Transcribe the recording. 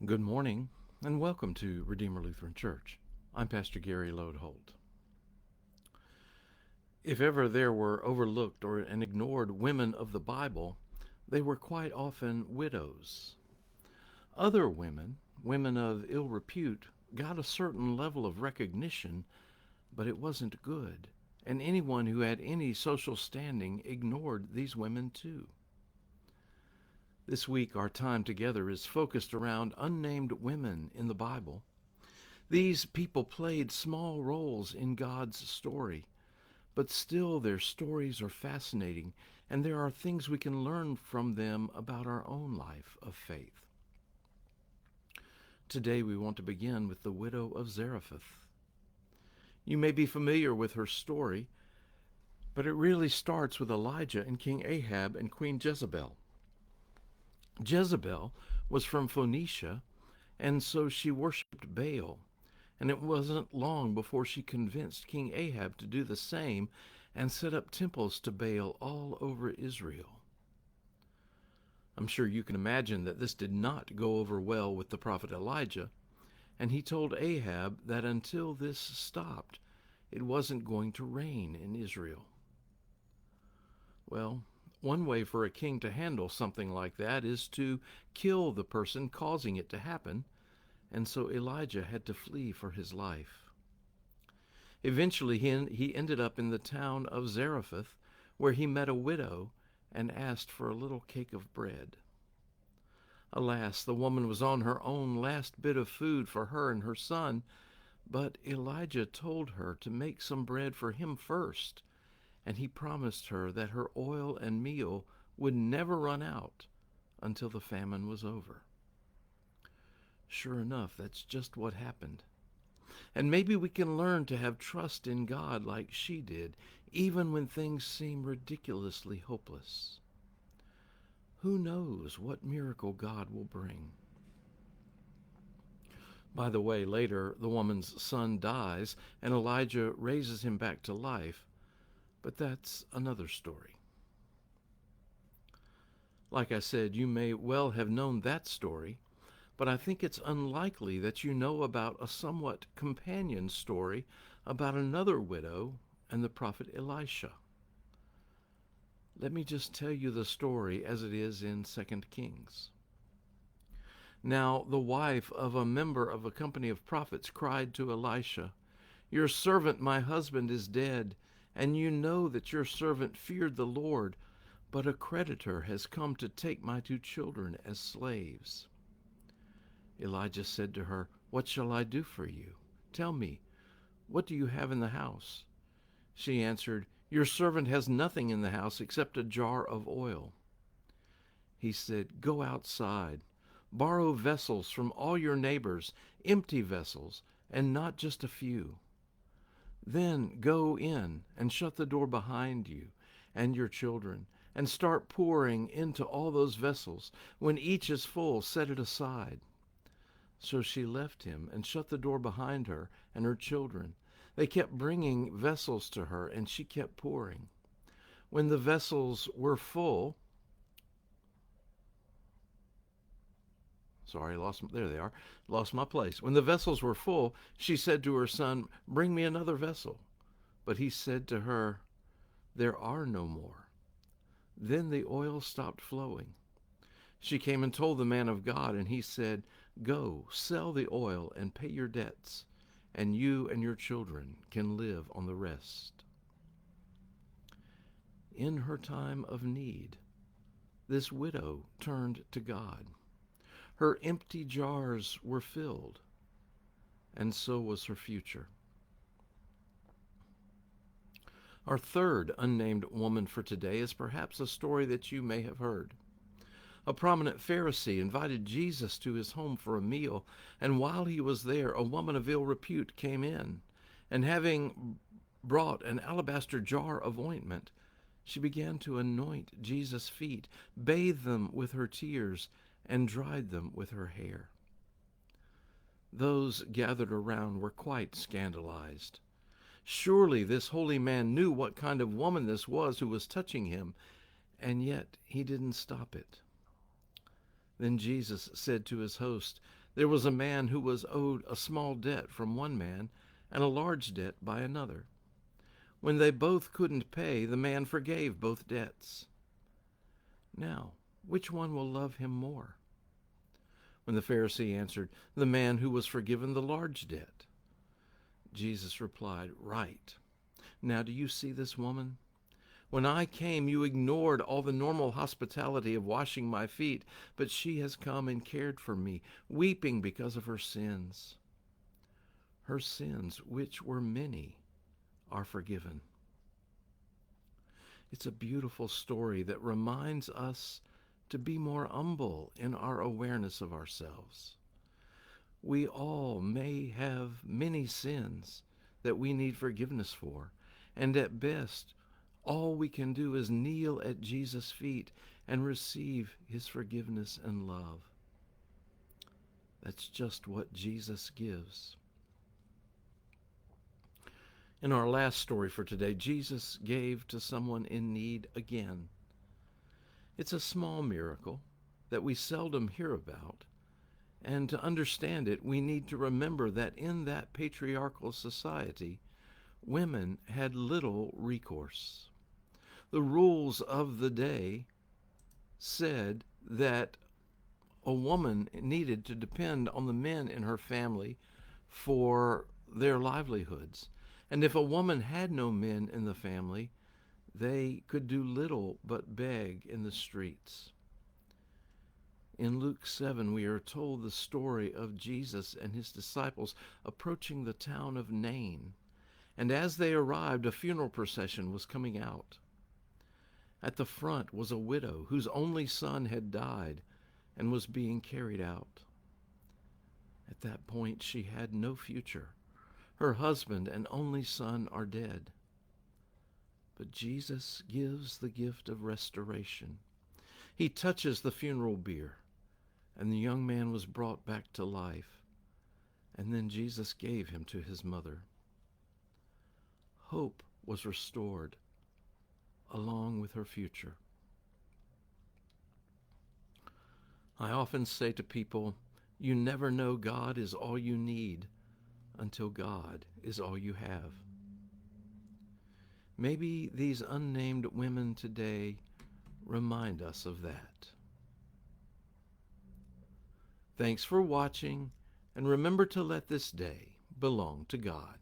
Good morning, and welcome to Redeemer Lutheran Church. I'm Pastor Gary Lodeholt. If ever there were overlooked and ignored women of the Bible, they were quite often widows. Other women, women of ill repute, got a certain level of recognition, but it wasn't good, and anyone who had any social standing ignored these women too. This week, our time together is focused around unnamed women in the Bible. These people played small roles in God's story, but still their stories are fascinating, and there are things we can learn from them about our own life of faith. Today, we want to begin with the widow of Zarephath. You may be familiar with her story, but it really starts with Elijah and King Ahab and Queen Jezebel. Jezebel was from Phoenicia, and so she worshipped Baal, and it wasn't long before she convinced King Ahab to do the same and set up temples to Baal all over Israel. I'm sure you can imagine that this did not go over well with the prophet Elijah, and he told Ahab that until this stopped, it wasn't going to rain in Israel. Well, one way for a king to handle something like that is to kill the person causing it to happen, and so Elijah had to flee for his life. Eventually, he ended up in the town of Zarephath, where he met a widow and asked for a little cake of bread. Alas, the woman was on her own last bit of food for her and her son, but Elijah told her to make some bread for him first, and he promised her that her oil and meal would never run out until the famine was over. Sure enough, that's just what happened. And maybe we can learn to have trust in God like she did, even when things seem ridiculously hopeless. Who knows what miracle God will bring? By the way, later the woman's son dies, and Elijah raises him back to life. But that's another story. Like I said, you may well have known that story, but I think it's unlikely that you know about a somewhat companion story about another widow and the prophet Elisha. Let me just tell you the story as it is in 2 Kings. Now, the wife of a member of a company of prophets cried to Elisha, "Your servant, my husband, is dead, and you know that your servant feared the Lord, but a creditor has come to take my 2 children as slaves." Elijah said to her, "What shall I do for you? Tell me, what do you have in the house?" She answered, "Your servant has nothing in the house except a jar of oil." He said, "Go outside, borrow vessels from all your neighbors, empty vessels, and not just a few. Then go in and shut the door behind you and your children, and start pouring into all those vessels. When each is full, set it aside." So she left him and shut the door behind her and her children. They kept bringing vessels to her, and she kept pouring. When the vessels were full, there they are. Lost my place. When the vessels were full, she said to her son, "Bring me another vessel." But he said to her, "There are no more." Then the oil stopped flowing. She came and told the man of God, and he said, "Go, sell the oil and pay your debts, and you and your children can live on the rest." In her time of need, this widow turned to God. Her empty jars were filled, and so was her future. Our third unnamed woman for today is perhaps a story that you may have heard. A prominent Pharisee invited Jesus to his home for a meal, and while he was there, a woman of ill repute came in, and having brought an alabaster jar of ointment, she began to anoint Jesus' feet, bathe them with her tears, and dried them with her hair. Those gathered around were quite scandalized. Surely this holy man knew what kind of woman this was who was touching him, and yet he didn't stop it. Then Jesus said to his host, There was a man who was owed a small debt from one man and a large debt by another. When they both couldn't pay, the man forgave both debts. Now, which one will love him more? When the Pharisee answered, the man who was forgiven the large debt. Jesus replied, right. Now do you see this woman? When I came, you ignored all the normal hospitality of washing my feet, but she has come and cared for me, weeping because of her sins. Her sins, which were many, are forgiven. It's a beautiful story that reminds us to be more humble in our awareness of ourselves. We all may have many sins that we need forgiveness for, and at best, all we can do is kneel at Jesus' feet and receive his forgiveness and love. That's just what Jesus gives. In our last story for today, Jesus gave to someone in need again. It's a small miracle that we seldom hear about, and to understand it, we need to remember that in that patriarchal society, women had little recourse. The rules of the day said that a woman needed to depend on the men in her family for their livelihoods. And if a woman had no men in the family, they could do little but beg in the streets. In Luke 7, we are told the story of Jesus and his disciples approaching the town of Nain. And as they arrived, a funeral procession was coming out. At the front was a widow whose only son had died and was being carried out. At that point, she had no future. Her husband and only son are dead. But Jesus gives the gift of restoration. He touches the funeral bier, and the young man was brought back to life. And then Jesus gave him to his mother. Hope was restored along with her future. I often say to people, you never know God is all you need until God is all you have. Maybe these unnamed women today remind us of that. Thanks for watching, and remember to let this day belong to God.